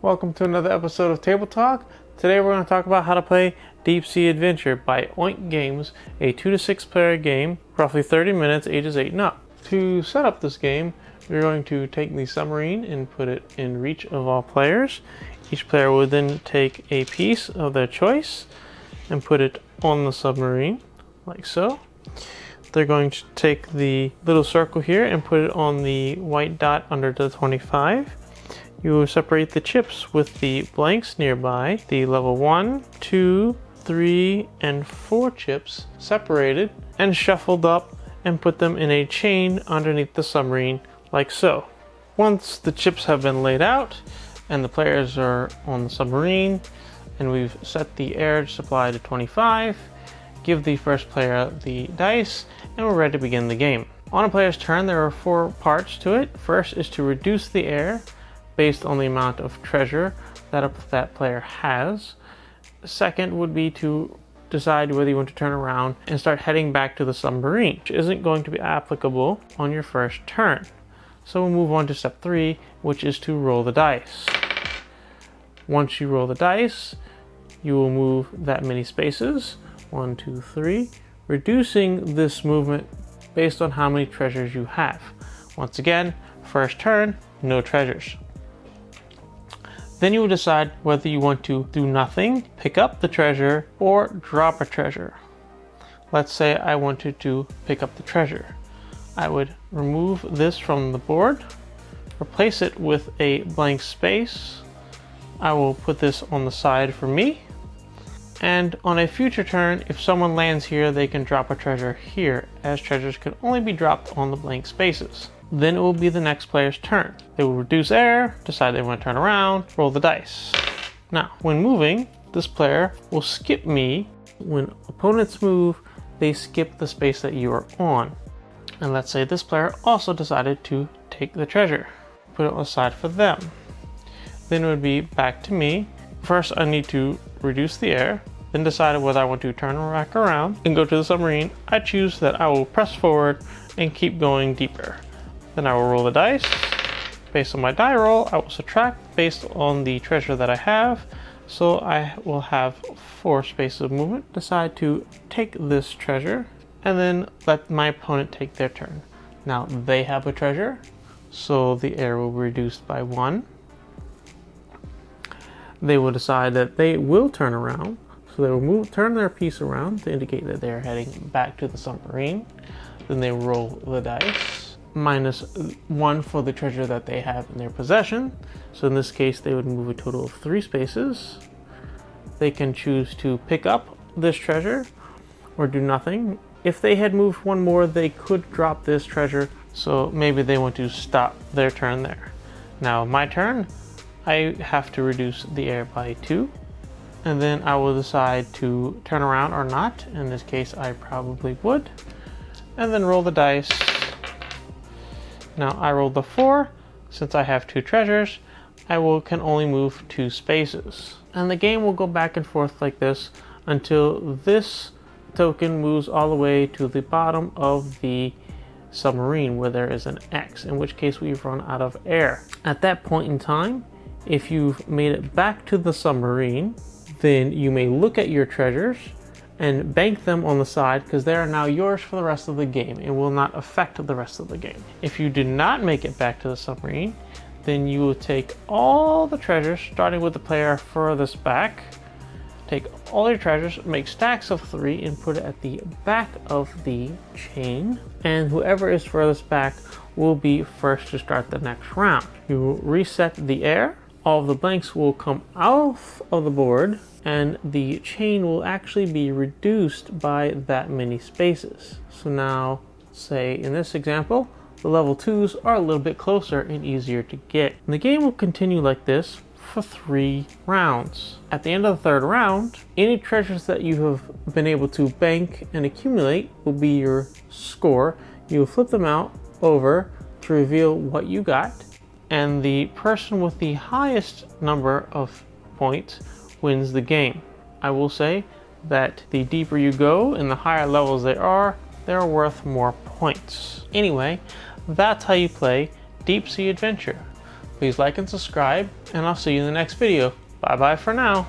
Welcome to another episode of Table Talk. Today we're going to talk about how to play Deep Sea Adventure by Oink Games, a 2 to 6 player game, roughly 30 minutes, ages 8 and up. To set up this game, we're going to take the submarine and put it in reach of all players. Each player will then take a piece of their choice and put it on the submarine, like so. They're going to take the little circle here and put it on the white dot under the 25. You will separate the chips with the blanks nearby, the level 1, 2, 3, and 4 chips separated and shuffled up, and put them in a chain underneath the submarine, like so. Once the chips have been laid out and the players are on the submarine and we've set the air supply to 25, give the first player the dice and we're ready to begin the game. On a player's turn, there are 4 parts to it. First is to reduce the air based on the amount of treasure that player has. Second would be to decide whether you want to turn around and start heading back to the submarine, which isn't going to be applicable on your first turn. So we'll move on to step 3, which is to roll the dice. Once you roll the dice, you will move that many spaces, 1, 2, 3, reducing this movement based on how many treasures you have. Once again, first turn, no treasures. Then you will decide whether you want to do nothing, pick up the treasure, or drop a treasure. Let's say I wanted to pick up the treasure. I would remove this from the board, replace it with a blank space. I will put this on the side for me. And on a future turn, if someone lands here, they can drop a treasure here, as treasures can only be dropped on the blank spaces. Then it will be the next player's turn. They will reduce air, decide they want to turn around, roll the dice. Now, when moving, this player will skip me. When opponents move, they skip the space that you are on. And let's say this player also decided to take the treasure. Put it on the side for them. Then it would be back to me. First, I need to reduce the air, then decide whether I want to turn back around and go to the submarine. I choose that I will press forward and keep going deeper. Then I will roll the dice. Based on my die roll, I will subtract based on the treasure that I have. So I will have 4 spaces of movement. Decide to take this treasure and then let my opponent take their turn. Now they have a treasure, so the air will be reduced by 1. They will decide that they will turn around. So they will turn their piece around to indicate that they are heading back to the submarine. Then they roll the dice. Minus 1 for the treasure that they have in their possession. So in this case, they would move a total of 3 spaces. They can choose to pick up this treasure or do nothing. If they had moved 1 more, they could drop this treasure. So maybe they want to stop their turn there. Now my turn, I have to reduce the air by 2. And then I will decide to turn around or not. In this case, I probably would. And then roll the dice. Now I rolled the 4. Since I have 2 treasures, I can only move 2 spaces. And the game will go back and forth like this until this token moves all the way to the bottom of the submarine where there is an X, in which case we've run out of air. At that point in time, if you've made it back to the submarine, then you may look at your treasures and bank them on the side, because they are now yours for the rest of the game and will not affect the rest of the game. If you do not make it back to the submarine, then you will take all the treasures, starting with the player furthest back. Take all your treasures, make stacks of 3 and put it at the back of the chain. And whoever is furthest back will be first to start the next round. You will reset the air. All of the blanks will come off of the board, and the chain will actually be reduced by that many spaces. So now, say in this example, the level 2s are a little bit closer and easier to get. And the game will continue like this for 3 rounds. At the end of the 3rd round, any treasures that you have been able to bank and accumulate will be your score. You will flip them out over to reveal what you got, and the person with the highest number of points wins the game. I will say that the deeper you go and the higher levels they're worth more points. Anyway, that's how you play Deep Sea Adventure. Please like and subscribe, and I'll see you in the next video. Bye bye for now.